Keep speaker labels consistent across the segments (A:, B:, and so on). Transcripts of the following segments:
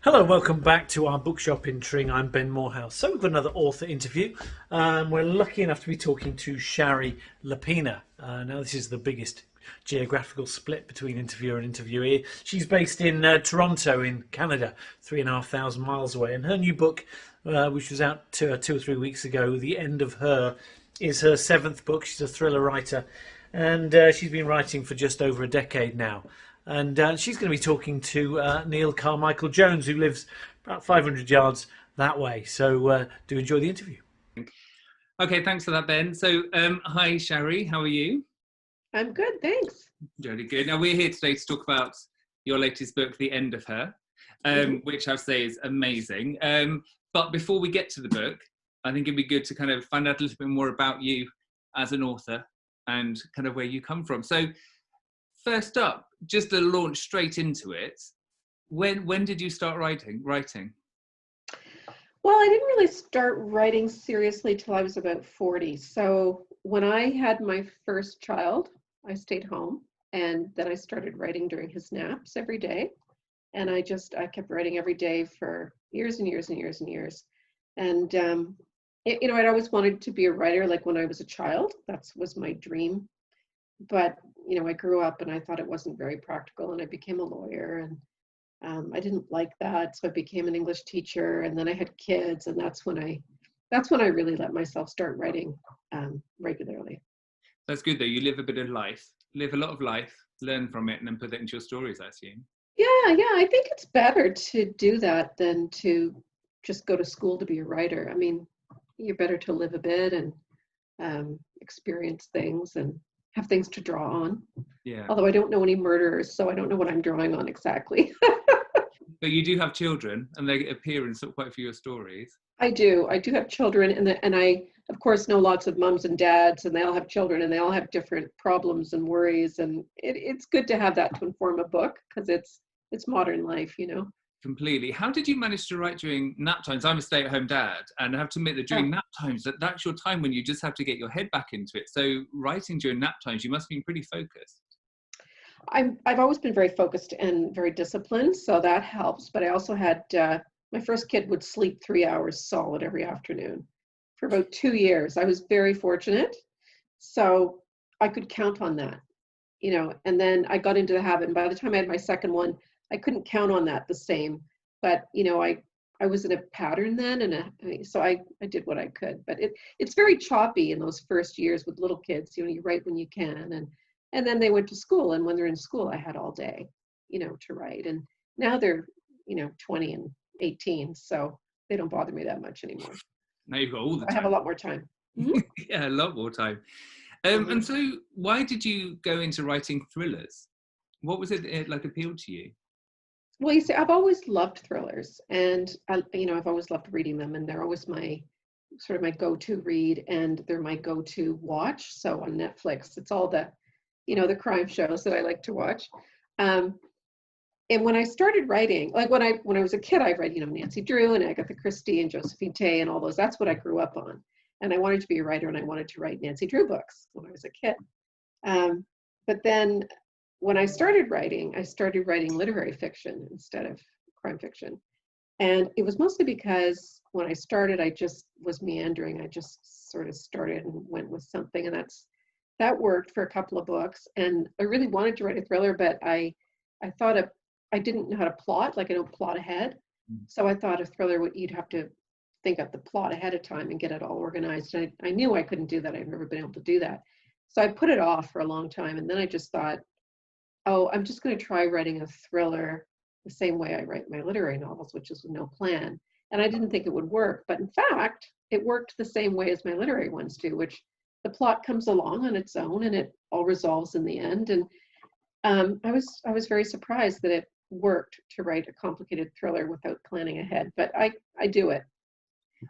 A: Hello, welcome back to our bookshop in Tring. I'm Ben Morehouse. So we've got another author interview. We're lucky enough to be talking to Shari Lapena. Now this is the biggest geographical split between interviewer and interviewee. She's based in Toronto in Canada, 3,500 miles away. And her new book, which was out 2 or 3 weeks ago, The End of Her, is her seventh book. She's a thriller writer, and she's been writing for just over a decade now. And she's going to be talking to Niall Carmichael-Jones, who lives about 500 yards that way. So do enjoy the interview.
B: Okay, thanks for that, Ben. So, hi, Shari. How are you?
C: I'm good, thanks.
B: Really good. Now, we're here today to talk about your latest book, The End of Her, which I say is amazing. But before we get to the book, I think it'd be good to kind of find out a little bit more about you as an author and kind of where you come from. So, first up, just to launch straight into it, when did you start writing?
C: Well, I didn't really start writing seriously till I was about 40. So when I had my first child, I stayed home, and then I started writing during his naps every day. And I kept writing every day for years and years and years and years. And, I'd always wanted to be a writer, like when I was a child. That was my dream. But I grew up and I thought it wasn't very practical, and I became a lawyer, and I didn't like that, so I became an English teacher, and then I had kids, and that's when I really let myself start writing regularly.
B: That's good though. You live a lot of life, learn from it, and then put it into your stories, I assume.
C: Yeah, I think it's better to do that than to just go to school to be a writer. I mean, you're better to live a bit and experience things and have things to draw on.
B: Yeah.
C: Although I don't know any murderers, so I don't know what I'm drawing on exactly.
B: But you do have children, and they appear in quite a few of your stories.
C: I do have children, and I, of course, know lots of mums and dads, and they all have children, and they all have different problems and worries, and it's good to have that to inform a book, because it's modern life,
B: Completely. How did you manage to write during nap times? I'm a stay-at-home dad, and I have to admit that during nap times, that's your time when you just have to get your head back into it. So writing during nap times, you must have been pretty focused.
C: I've always been very focused and very disciplined, so that helps. But I also had my first kid would sleep 3 hours solid every afternoon for about 2 years. I was very fortunate, so I could count on that, And then I got into the habit, and by the time I had my second one, I couldn't count on that the same. But I was in a pattern then, and so I did what I could. But it's very choppy in those first years with little kids. You write when you can, and then they went to school, and when they're in school, I had all day, to write. And now they're 20 and 18, so they don't bother me that much anymore.
B: Now you've got all the time.
C: I have a lot more time. Mm-hmm.
B: Yeah, a lot more time. And so why did you go into writing thrillers? What was it like appealed to you?
C: Well, you see, I've always loved thrillers, and I've always loved reading them, and they're always my go-to read, and they're my go-to watch. So on Netflix, it's all the crime shows that I like to watch. And when I started writing, like when I was a kid, I read Nancy Drew and Agatha Christie and Josephine Tey and all those. That's what I grew up on, and I wanted to be a writer, and I wanted to write Nancy Drew books when I was a kid. But then when I started writing literary fiction instead of crime fiction. And it was mostly because when I started, I just was meandering. I just sort of started and went with something, and that worked for a couple of books. And I really wanted to write a thriller, but I thought I didn't know how to plot, like I don't plot ahead. So I thought a thriller, you'd have to think up the plot ahead of time and get it all organized. And I knew I couldn't do that. I've never been able to do that. So I put it off for a long time. And then I just thought, oh, I'm just going to try writing a thriller the same way I write my literary novels, which is with no plan. And I didn't think it would work. But in fact, it worked the same way as my literary ones do, which the plot comes along on its own and it all resolves in the end. And I was very surprised that it worked to write a complicated thriller without planning ahead. But I do it.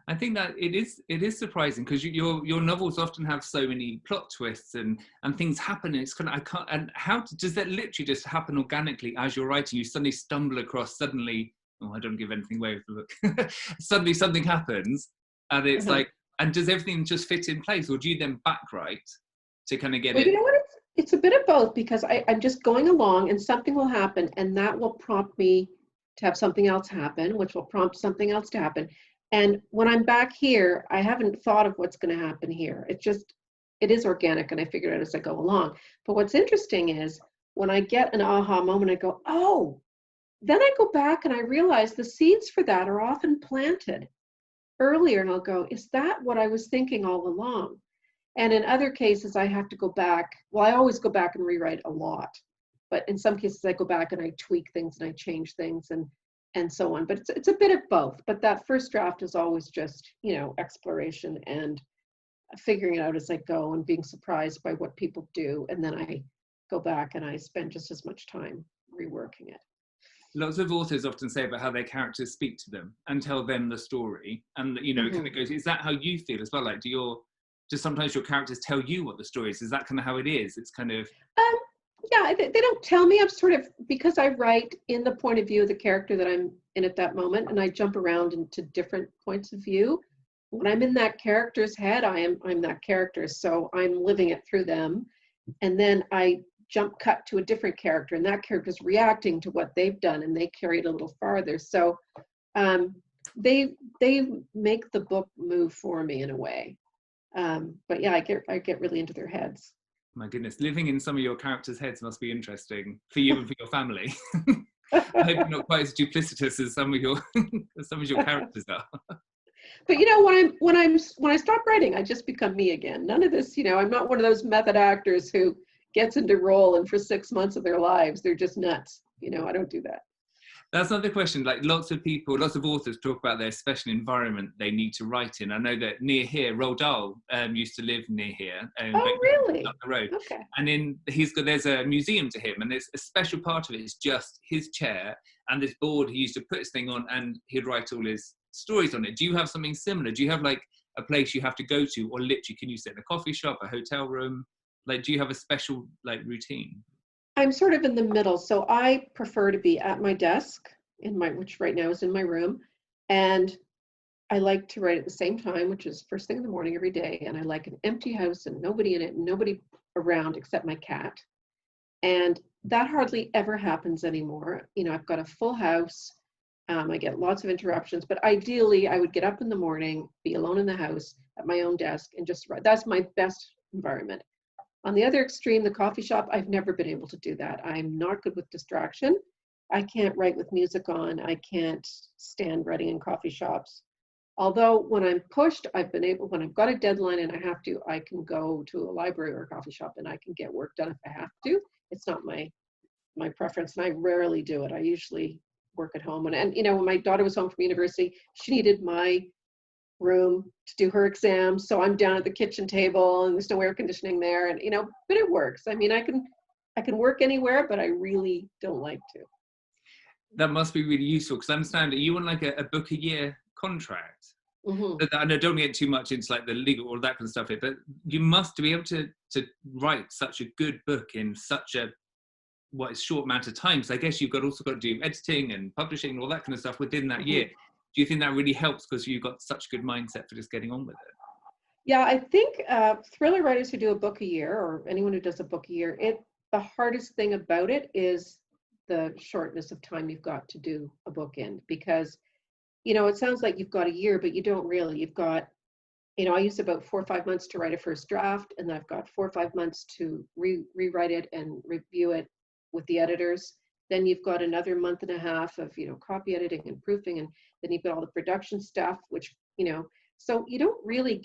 B: I think that it is surprising, because your novels often have so many plot twists and things happen, and it's kind of, how does that literally just happen organically as you're writing? You suddenly stumble across, I don't give anything away with the book. Suddenly something happens, and it's like, and does everything just fit in place, or do you then backwrite to kind of get it?
C: You know what? It's a bit of both, because I'm just going along and something will happen, and that will prompt me to have something else happen, which will prompt something else to happen. And when I'm back here, I haven't thought of what's going to happen here. It is organic, and I figure it out as I go along. But what's interesting is when I get an aha moment, I go, oh, then I go back and I realize the seeds for that are often planted earlier, and I'll go, is that what I was thinking all along? And in other cases, I have to go back. Well, I always go back and rewrite a lot. But in some cases, I go back and I tweak things and I change things and so on. But it's a bit of both. But that first draft is always just, exploration and figuring it out as I go and being surprised by what people do. And then I go back and I spend just as much time reworking it.
B: Lots of authors often say about how their characters speak to them and tell them the story. And, it kind of goes, is that how you feel as well? Like, do sometimes your characters tell you what the story is? Is that kind of how it is? It's kind of...
C: Yeah, they don't tell me. I'm sort of, because I write in the point of view of the character that I'm in at that moment, and I jump around into different points of view. When I'm in that character's head, I'm that character, so I'm living it through them. And then I cut to a different character, and that character's reacting to what they've done, and they carry it a little farther. So they make the book move for me in a way. But yeah, I get really into their heads.
B: My goodness, living in some of your characters' heads must be interesting for you and for your family. I hope you're not quite as duplicitous as some of your characters are.
C: But when I stop writing, I just become me again. None of this, I'm not one of those method actors who gets into role and for 6 months of their lives they're just nuts. I don't do that.
B: That's another question. Like lots of authors talk about their special environment they need to write in. I know that near here, Roald Dahl used to live near here.
C: Oh, really?
B: Up the road.
C: Okay.
B: And there's a museum to him, and there's a special part of it is just his chair and this board he used to put his thing on, and he'd write all his stories on it. Do you have something similar? Do you have like a place you have to go to, or literally can you sit in a coffee shop, a hotel room? Like, do you have a special routine?
C: I'm sort of in the middle. So I prefer to be at my desk which right now is in my room. And I like to write at the same time, which is first thing in the morning every day. And I like an empty house and nobody in it, and nobody around except my cat. And that hardly ever happens anymore. I've got a full house. I get lots of interruptions, but ideally I would get up in the morning, be alone in the house at my own desk and just write. That's my best environment. On the other extreme, the coffee shop, I've never been able to do that. I'm not good with distraction. I can't write with music on. I can't stand writing in coffee shops. Although when I'm pushed, when I've got a deadline and I have to, I can go to a library or a coffee shop and I can get work done if I have to. It's not my preference, and I rarely do it. I usually work at home. And when my daughter was home from university, she needed my room to do her exams, so I'm down at the kitchen table and there's no air conditioning there, and but it works. I mean, I can work anywhere, but I really don't like to.
B: That must be really useful, because I understand that you want like a book a year contract.
C: Mm-hmm.
B: And I don't get too much into like the legal or that kind of stuff here, but you must be able to write such a good book in such a short amount of time. So I guess you've also got to do editing and publishing and all that kind of stuff within that year. Do you think that really helps because you've got such good mindset for just getting on with it?
C: Yeah, I think thriller writers who do a book a year, or anyone who does a book a year, the hardest thing about it is the shortness of time you've got to do a book in, because it sounds like you've got a year, but you don't really. You've got, I used about 4 or 5 months to write a first draft, and then I've got 4 or 5 months to rewrite it and review it with the editors. Then you've got another month and a half of copy editing and proofing, and then you've got all the production stuff, which so you don't really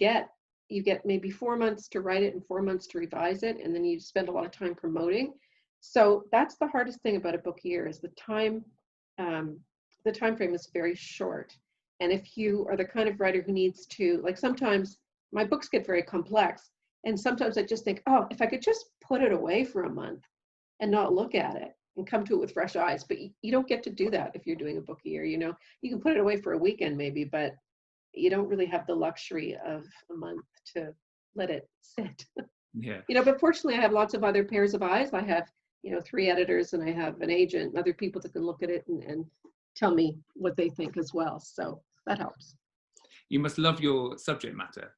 C: you get maybe 4 months to write it and 4 months to revise it, and then you spend a lot of time promoting. So that's the hardest thing about a book year, is the time frame is very short. And if you are the kind of writer who needs to, like, sometimes my books get very complex, and sometimes I just think, oh, if I could just put it away for a month and not look at it and come to it with fresh eyes. But you don't get to do that if you're doing a book a year. You can put it away for a weekend maybe, but you don't really have the luxury of a month to let it sit.
B: Yeah.
C: But fortunately I have lots of other pairs of eyes. I have 3 editors, and I have an agent and other people that can look at it and tell me what they think as well. So that helps.
B: You must love your subject matter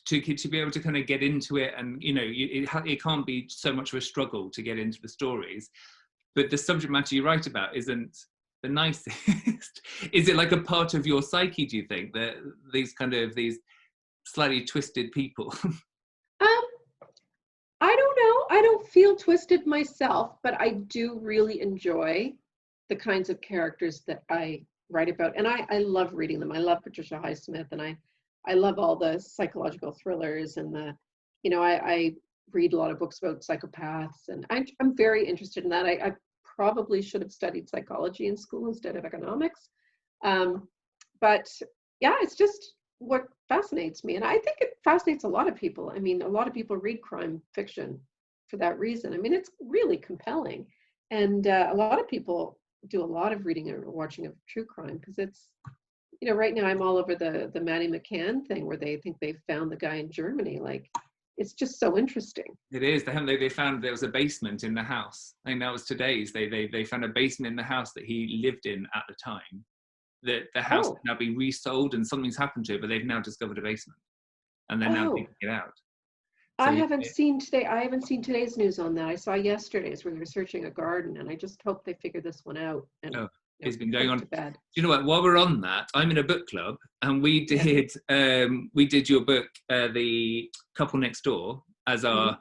B: to be able to kind of get into it, and it can't be so much of a struggle to get into the stories, but the subject matter you write about isn't the nicest. Is it like a part of your psyche, do you think, that these slightly twisted people?
C: I don't know. I don't feel twisted myself, but I do really enjoy the kinds of characters that I write about. And I love reading them. I love Patricia Highsmith, and I love all the psychological thrillers and I read a lot of books about psychopaths, and I'm very interested in that. I probably should have studied psychology in school instead of economics. But yeah, it's just what fascinates me. And I think it fascinates a lot of people. I mean, a lot of people read crime fiction for that reason. I mean, it's really compelling. And a lot of people do a lot of reading or watching of true crime because it's, right now I'm all over the Maddie McCann thing where they think they found the guy in Germany. Like, it's just so interesting.
B: It is. They found there was a basement in the house. I think that was today's. They found a basement in the house that he lived in at the time. The house has now been resold and something's happened to it, but they've now discovered a basement, and they're now digging it out. So
C: I haven't seen today's news on that. I saw yesterday's where they were searching a garden, and I just hope they figure this one out. And,
B: it's been going on.
C: To bed.
B: Do you know what? While we're on that, I'm in a book club, and we did your book, The Couple Next Door, as our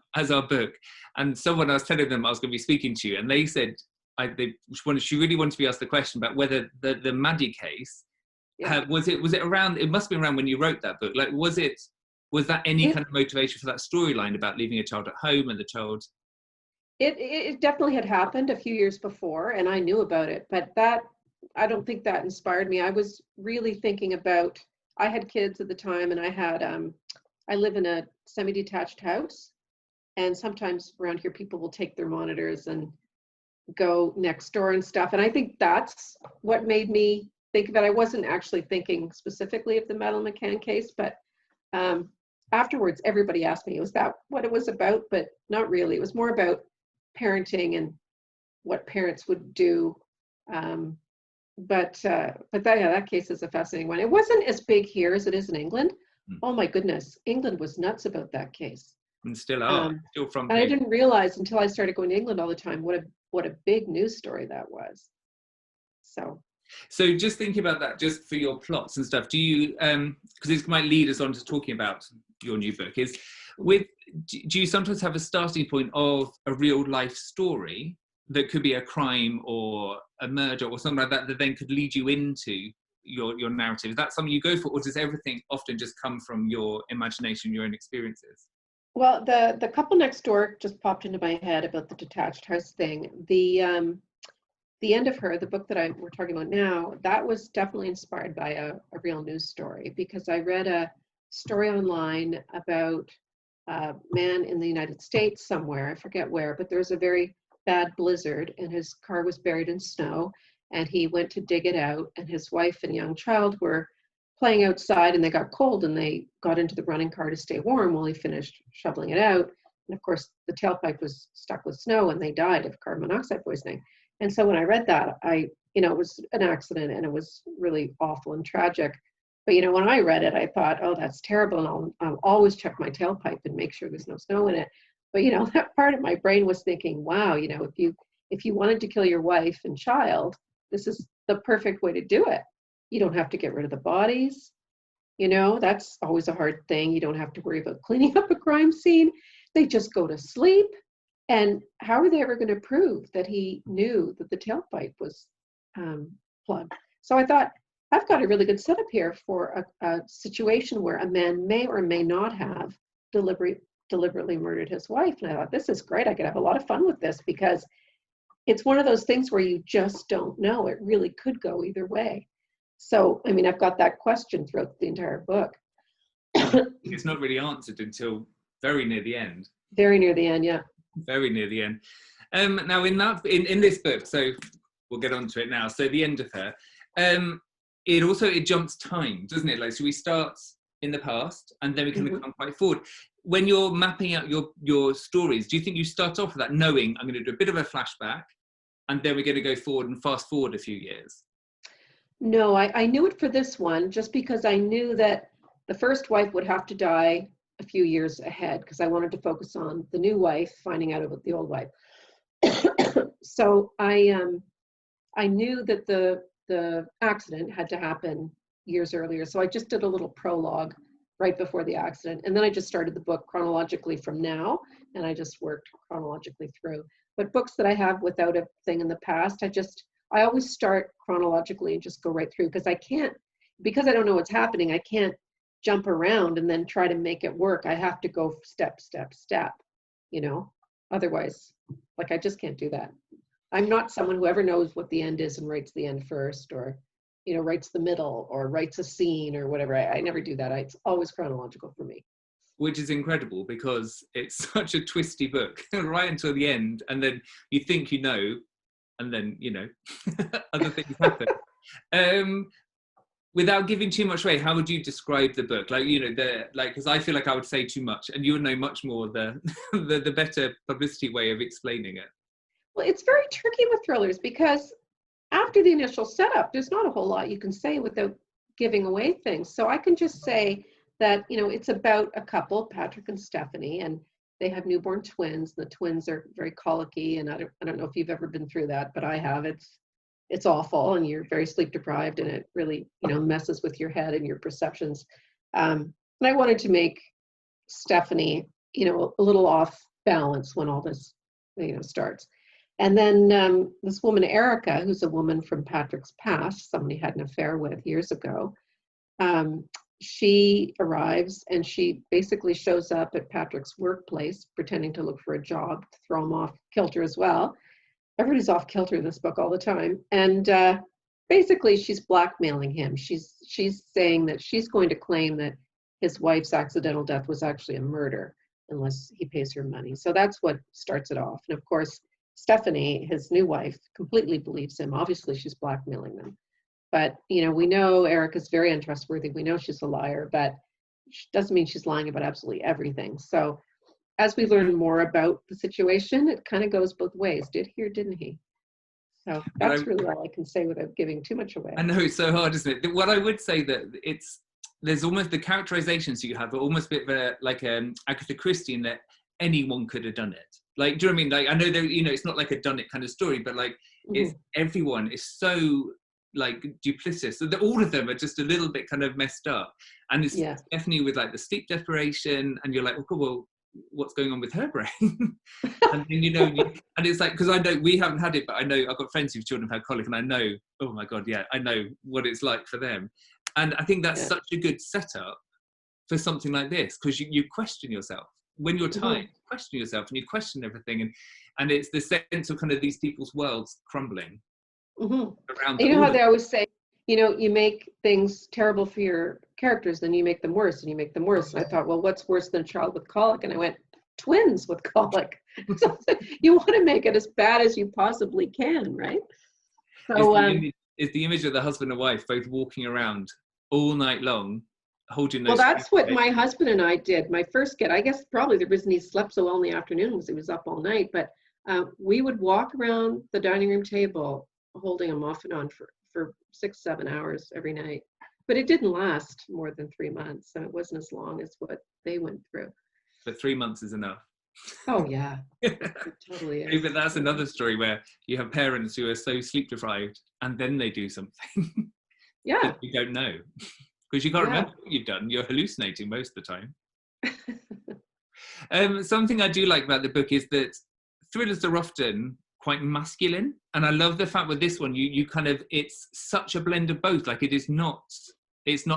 B: book. And someone, I was telling them I was going to be speaking to you, and they said she really wanted to be asked the question about whether the Maddie case was it around. It must have been around when you wrote that book. Like, was that any kind of motivation for that storyline about leaving a child at home and the child?
C: It definitely had happened a few years before, and I knew about it, but I don't think that inspired me. I was really thinking about, I had kids at the time, and I live in a semi-detached house, and sometimes around here people will take their monitors and go next door and stuff, and I think that's what made me think that. I wasn't actually thinking specifically of the Madeline McCann case, but afterwards everybody asked me, was that what it was about? But not really. It was more about parenting and what parents would do. But that case is a fascinating one. It wasn't as big here as it is in England. Oh my goodness, England was nuts about that case.
B: And still are. Still from.
C: And I didn't realize until I started going to England all the time what a big news story that was.
B: So just thinking about that, just for your plots and stuff, do you, because this might lead us on to talking about your new book, do you sometimes have a starting point of a real life story that could be a crime or a murder or something like that then could lead you into your narrative? Is that something you go for, or does everything often just come from your imagination, your own experiences?
C: Well, the Couple Next Door just popped into my head about the detached house thing. The End of Her, the book that we're talking about now, that was definitely inspired by a real news story, because I read a story online about a man in the United States somewhere, I forget where, but there was a very bad blizzard and his car was buried in snow, and he went to dig it out, and his wife and young child were playing outside, and they got cold and they got into the running car to stay warm while he finished shoveling it out. And of course the tailpipe was stuck with snow and they died of carbon monoxide poisoning. And so when I read that, it was an accident and it was really awful and tragic. But, when I read it, I thought, oh, that's terrible. And I'll always check my tailpipe and make sure there's no snow in it. But, that part of my brain was thinking, wow, if you wanted to kill your wife and child, this is the perfect way to do it. You don't have to get rid of the bodies. That's always a hard thing. You don't have to worry about cleaning up a crime scene. They just go to sleep. And how are they ever going to prove that he knew that the tailpipe was plugged? So I thought, I've got a really good setup here for a situation where a man may or may not have deliberately murdered his wife. And I thought, this is great. I could have a lot of fun with this, because it's one of those things where you just don't know. It really could go either way. So, I've got that question throughout the entire book.
B: It's not really answered until very near the end.
C: Very near the end, yeah.
B: Very near the end. Now, in this book, so we'll get on to it now. So, The End of Her, it jumps time, doesn't it? Like, so we start in the past, and then we can come quite forward. When you're mapping out your stories, do you think you start off with that, knowing I'm going to do a bit of a flashback, and then we're going to go forward and fast forward a few years?
C: No, I knew it for this one, just because I knew that the first wife would have to die a few years ahead, because I wanted to focus on the new wife finding out about the old wife. So I I knew that the accident had to happen years earlier. So I just did a little prologue right before the accident. And then I just started the book chronologically from now. And I just worked chronologically through. But books that I have without a thing in the past, I always start chronologically and just go right through, because because I don't know what's happening, I can't jump around and then try to make it work. I have to go step, step, step, otherwise, like, I just can't do that. I'm not someone who ever knows what the end is and writes the end first, or, writes the middle, or writes a scene or whatever. I never do that. It's always chronological for me.
B: Which is incredible, because it's such a twisty book right until the end, and then you think and then other things happen. Without giving too much away, how would you describe the book? Because I feel like I would say too much, and you would know much more the better publicity way of explaining it.
C: Well, it's very tricky with thrillers, because after the initial setup, there's not a whole lot you can say without giving away things. So I can just say that, it's about a couple, Patrick and Stephanie, and they have newborn twins. The twins are very colicky, and I don't know if you've ever been through that, but I have. It's awful, and you're very sleep deprived, and it really, messes with your head and your perceptions. And I wanted to make Stephanie, a little off balance when all this, starts. And then this woman, Erica, who's a woman from Patrick's past, somebody had an affair with years ago, she arrives, and she basically shows up at Patrick's workplace pretending to look for a job to throw him off kilter as well. Everybody's off kilter in this book all the time. And basically she's blackmailing him. She's saying that she's going to claim that his wife's accidental death was actually a murder unless he pays her money. So that's what starts it off. And of course, Stephanie, his new wife, completely believes him. Obviously, she's blackmailing them. But, we know Erica's very untrustworthy. We know she's a liar, but she doesn't mean she's lying about absolutely everything. So as we learn more about the situation, it kind of goes both ways. Did he or didn't he? So that's really all I can say without giving too much away.
B: I know, it's so hard, isn't it? What I would say that there's almost the characterizations you have are almost a bit of Agatha Christie, in that anyone could have done it. Like, do you know what I mean? Like, I know that, it's not like a done it kind of story, but like, it's everyone is so like duplicitous. So all of them are just a little bit kind of messed up. And it's definitely with like the sleep deprivation, and you're like, oh, well, what's going on with her brain? And then, and it's like, because I know we haven't had it, but I know I've got friends whose children have had colic, and I know, oh my God, I know what it's like for them. And I think that's such a good setup for something like this, because you question yourself. When you're tired, you question yourself, and you question everything, and it's the sense of kind of these people's worlds crumbling around.
C: How they always say, you make things terrible for your characters, then you make them worse, and you make them worse. And I thought, well, what's worse than a child with colic? And I went, twins with colic. So you want to make it as bad as you possibly can, right? So
B: is the image of the husband and wife both walking around all night long, holding those.
C: Well, that's what my husband and I did. My first kid, I guess probably the reason he slept so well in the afternoon was he was up all night. But we would walk around the dining room table holding him off and on for 6-7 hours every night. But it didn't last more than 3 months, and it wasn't as long as what they went through.
B: But 3 months is enough.
C: Oh, yeah. It totally is.
B: But that's another story where you have parents who are so sleep deprived, and then they do something.
C: Yeah.
B: You don't know. Because you can't remember what you've done. You're hallucinating most of the time. Something I do like about the book is that thrillers are often quite masculine. And I love the fact with this one, you kind of, it's such a blend of both. Like, it's not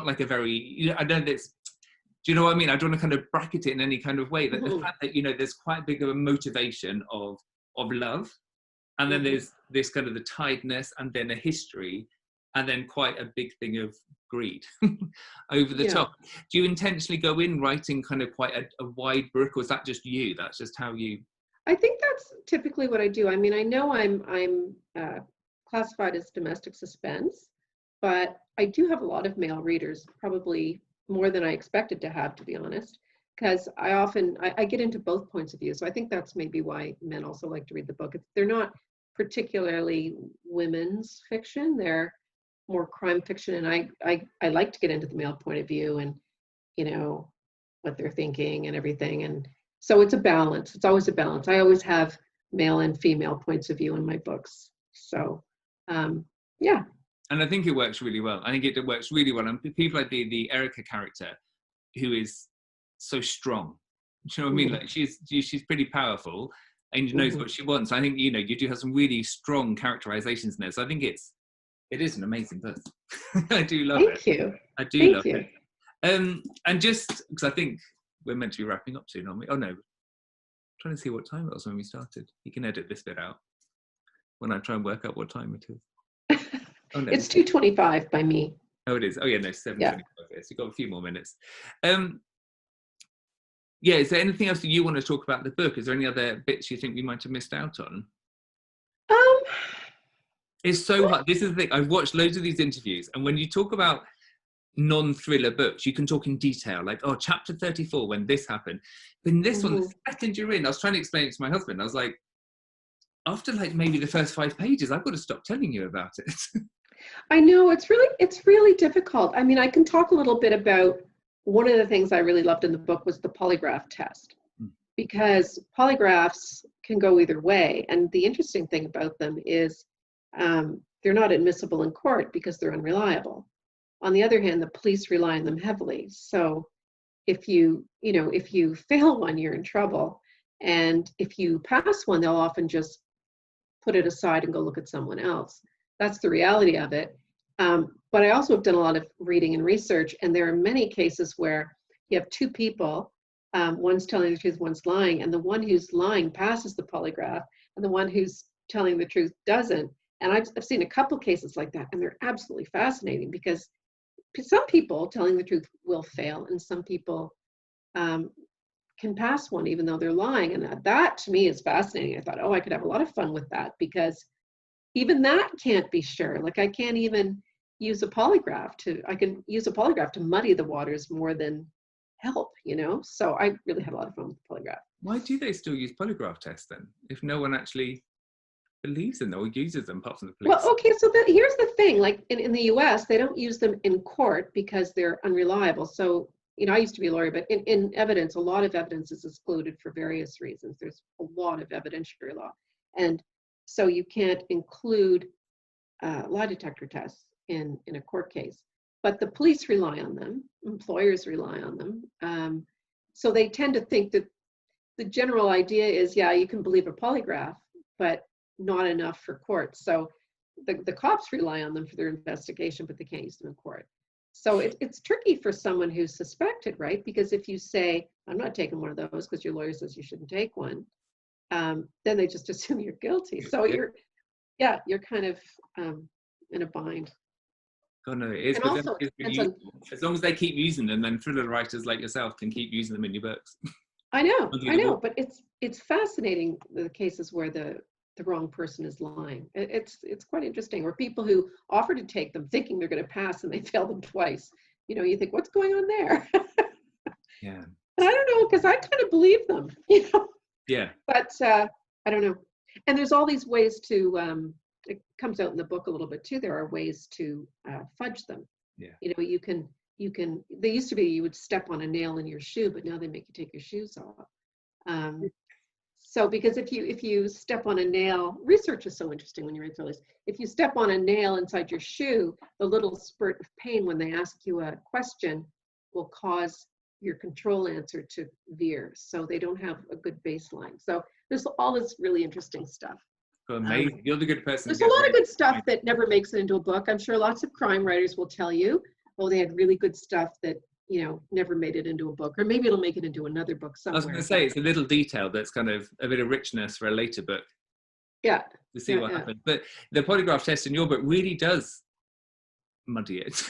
B: like a very, I know that's, do you know what I mean? I don't want to kind of bracket it in any kind of way. That the fact that, there's quite big of a motivation of love. And then there's this kind of the tiredness, and then a history, and then quite a big thing of greed over the top. Do you intentionally go in writing kind of quite a wide book, or is that just you? That's just how you...
C: I think that's typically what I do. I mean, I know I'm classified as domestic suspense, but I do have a lot of male readers, probably more than I expected to have, to be honest, because I get into both points of view. So I think that's maybe why men also like to read the book. They're not particularly women's fiction. They're more crime fiction, and I like to get into the male point of view and what they're thinking and everything. And so it's a balance. It's always a balance. I always have male and female points of view in my books. So Yeah.
B: And I think it works really well. I think it works really well. And people like the Erica character, who is so strong. Do you know what I mean? Like she's pretty powerful and knows what she wants. I think, you know, you do have some really strong characterizations in there. So I think it is an amazing book. I do love it.
C: Thank you.
B: I do love it. And just because I think we're meant to be wrapping up soon, aren't we? Oh no, I'm trying to see what time it was when we started. You can edit this bit out when I try and work out what time it is. Oh, no.
C: It's 2:25 by me.
B: Oh, it is. Oh, yeah, no, 7:25. Yeah. So you've got a few more minutes. Yeah, is there anything else that you want to talk about the book? Is there any other bits you think we might have missed out on? It's so hard. This is the thing. I've watched loads of these interviews, and when you talk about non-thriller books, you can talk in detail, like, oh, chapter 34, when this happened. But in this one, the second you're in, I was trying to explain it to my husband. I was like, after like maybe the first 5 pages, I've got to stop telling you about it.
C: I know, it's really difficult. I mean, I can talk a little bit about one of the things I really loved in the book was the polygraph test, because polygraphs can go either way. And the interesting thing about them is they're not admissible in court because they're unreliable. On the other hand, the police rely on them heavily. So if you fail one, you're in trouble. And if you pass one, they'll often just put it aside and go look at someone else. That's the reality of it. But I also have done a lot of reading and research, and there are many cases where you have two people, one's telling the truth, one's lying, and the one who's lying passes the polygraph, and the one who's telling the truth doesn't. And I've seen a couple cases like that, and they're absolutely fascinating, because some people telling the truth will fail, and some people can pass one even though they're lying. And that to me is fascinating. I thought, oh, I could have a lot of fun with that, because even that can't be sure. Like, I can't even use a polygraph to muddy the waters more than help, you know? So I really had a lot of fun with the polygraph.
B: Why do they still use polygraph tests then, if no one actually believes in them or uses them apart from the police?
C: Well, okay, so here's the thing. Like in the US, they don't use them in court because they're unreliable. So, you know, I used to be a lawyer, but in evidence, a lot of evidence is excluded for various reasons. There's a lot of evidentiary law. And so you can't include lie detector tests in a court case. But the police rely on them, employers rely on them. So they tend to think that the general idea is, yeah, you can believe a polygraph, but not enough for court. So the cops rely on them for their investigation, but they can't use them in court. So it's tricky for someone who's suspected, right? Because if you say, I'm not taking one of those because your lawyer says you shouldn't take one, then they just assume you're guilty. So you're kind of in a bind.
B: God, no, it is.
C: And
B: But
C: also,
B: as long as they keep using them, then thriller writers like yourself can keep using them in your books.
C: I know, but it's fascinating, the cases where the wrong person is lying. It's quite interesting, where people who offer to take them thinking they're going to pass and they fail them twice. You know, you think, what's going on there?
B: Yeah.
C: And I don't know, because I kind of believe them, you know.
B: Yeah.
C: But I don't know. And there's all these ways to, it comes out in the book a little bit too, there are ways to fudge them.
B: Yeah.
C: You know, you can, they used to be, you would step on a nail in your shoe, but now they make you take your shoes off. So because if you step on a nail, research is so interesting when you read thrillers. If you step on a nail inside your shoe, the little spurt of pain when they ask you a question will cause your control answer to veer. So they don't have a good baseline. So there's all this really interesting stuff.
B: Amazing. You're the good person.
C: There's a lot of good stuff that never makes it into a book. I'm sure lots of crime writers will tell you, oh, they had really good stuff that, you know, never made it into a book, or maybe it'll make it into another book somewhere.
B: I was going to say, it's a little detail that's kind of a bit of richness for a later book.
C: Yeah.
B: To see what happens. But the polygraph test in your book really does muddy it.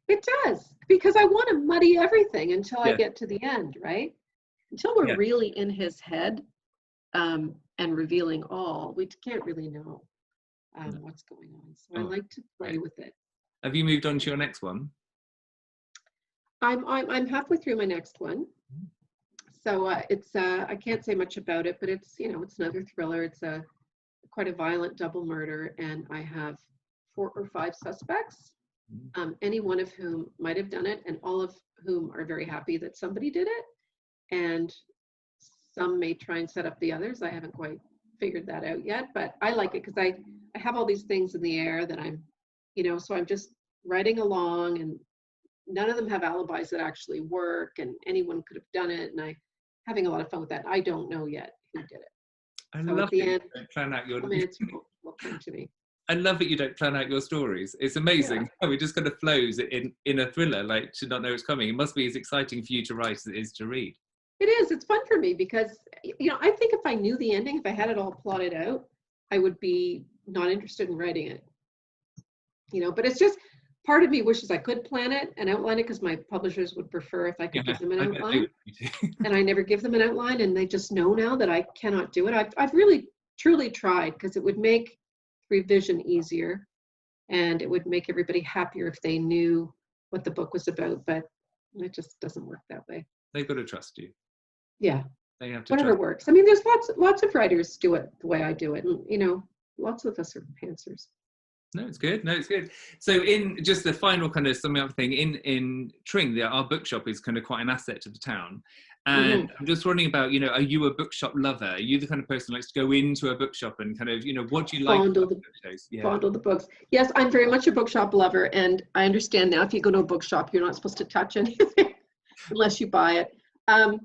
C: It does, because I want to muddy everything until I get to the end, right? Until we're really in his head and revealing all, we can't really know what's going on. So I like to play with it.
B: Have you moved on to your next one?
C: I'm halfway through my next one. So it's I can't say much about it, but it's, you know, it's another thriller. It's quite a violent double murder, and I have 4 or 5 suspects, any one of whom might have done it, and all of whom are very happy that somebody did it. And some may try and set up the others. I haven't quite figured that out yet, but I like it because I have all these things in the air that I'm, so I'm just writing along, and none of them have alibis that actually work, and anyone could have done it. And I'm having a lot of fun with that. I don't know yet who did it.
B: I
C: So
B: love
C: at the
B: it.
C: end,
B: You don't plan out your.
C: will come to me.
B: I love it. You don't plan out your stories. It's amazing. Yeah. It just kind of flows in a thriller, like to not know it's coming. It must be as exciting for you to write as it is to read.
C: It is. It's fun for me because, I think if I knew the ending, if I had it all plotted out, I would be not interested in writing it. But it's just part of me wishes I could plan it and outline it, because my publishers would prefer if I could give them an outline. And I never give them an outline, and they just know now that I cannot do it. I've really, truly tried, because it would make revision easier, and it would make everybody happier if they knew what the book was about, but it just doesn't work that way.
B: They've got to trust you.
C: Yeah.
B: They have to
C: whatever
B: trust.
C: Works. I mean, there's lots of writers do it the way I do it, and lots of us are pantsers.
B: No, it's good. No, it's good. So in just the final kind of summing up thing, in Tring, Our Bookshop is kind of quite an asset to the town. And I'm just wondering about, are you a bookshop lover? Are you the kind of person who likes to go into a bookshop and kind of, what do you like?
C: Fondle the books. Yes, I'm very much a bookshop lover. And I understand now, if you go to a bookshop, you're not supposed to touch anything unless you buy it. I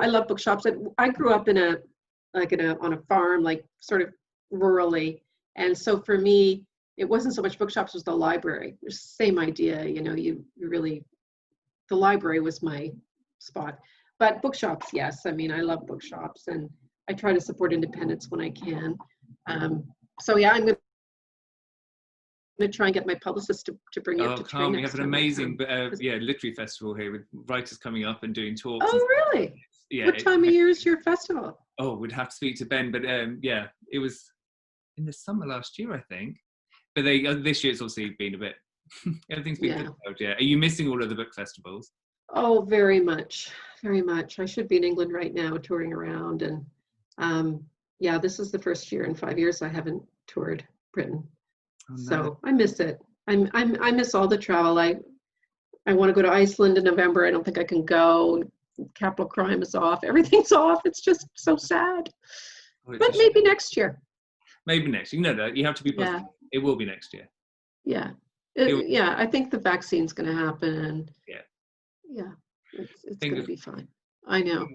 C: love bookshops. I grew up on a farm, like sort of rurally. And so for me, it wasn't so much bookshops, it was the library. It's the same idea, the library was my spot. But bookshops, yes. I mean, I love bookshops, and I try to support independence when I can. I'm going to try and get my publicist to bring it to Tring.
B: We have an amazing literary festival here with writers coming up and doing talks.
C: Oh, really?
B: Yeah.
C: What time of year is your festival?
B: Oh, we'd have to speak to Ben, but it was in the summer last year, I think. But this year it's obviously been a bit, everything's been difficult, yeah. Are you missing all of the book festivals?
C: Oh, very much, very much. I should be in England right now touring around, and this is the first year in 5 years I haven't toured Britain. Oh, no. So I miss it. I miss all the travel. I want to go to Iceland in November. I don't think I can go. Capital crime is off. Everything's off. It's just so sad. But maybe next year.
B: Maybe next year. No, you have to be positive. Yeah. It will be next year.
C: Yeah. I think the vaccine's going to happen. It's going to be fine. I know.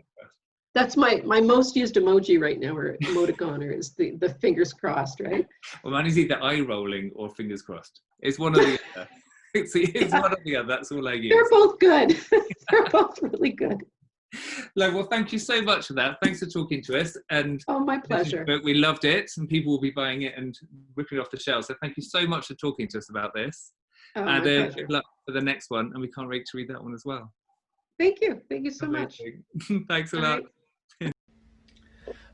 C: That's my most used emoji right now, or emoticon, or is the fingers crossed, right?
B: Well, mine is either eye rolling or fingers crossed. It's one or the other. It's one or the other. That's all I use.
C: They're both good. They're both really good.
B: Well, thank you so much for that. Thanks for talking to us. And
C: my pleasure.
B: We loved it, and people will be buying it and ripping it off the shelves. So thank you so much for talking to us about this. And good luck for the next one. And we can't wait to read that one as well.
C: Thank you. Thank you so much.
B: Thanks a lot.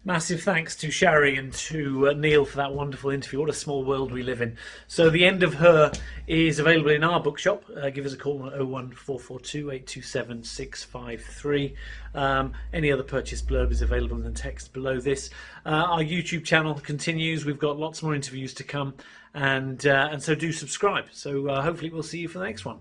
A: Massive thanks to Shari and to Niall for that wonderful interview. What a small world we live in. So The End of Her is available in Our Bookshop. Give us a call on 01442 827 653. Any other purchase blurb is available in the text below this. Our YouTube channel continues. We've got lots more interviews to come, and so do subscribe. So hopefully we'll see you for the next one.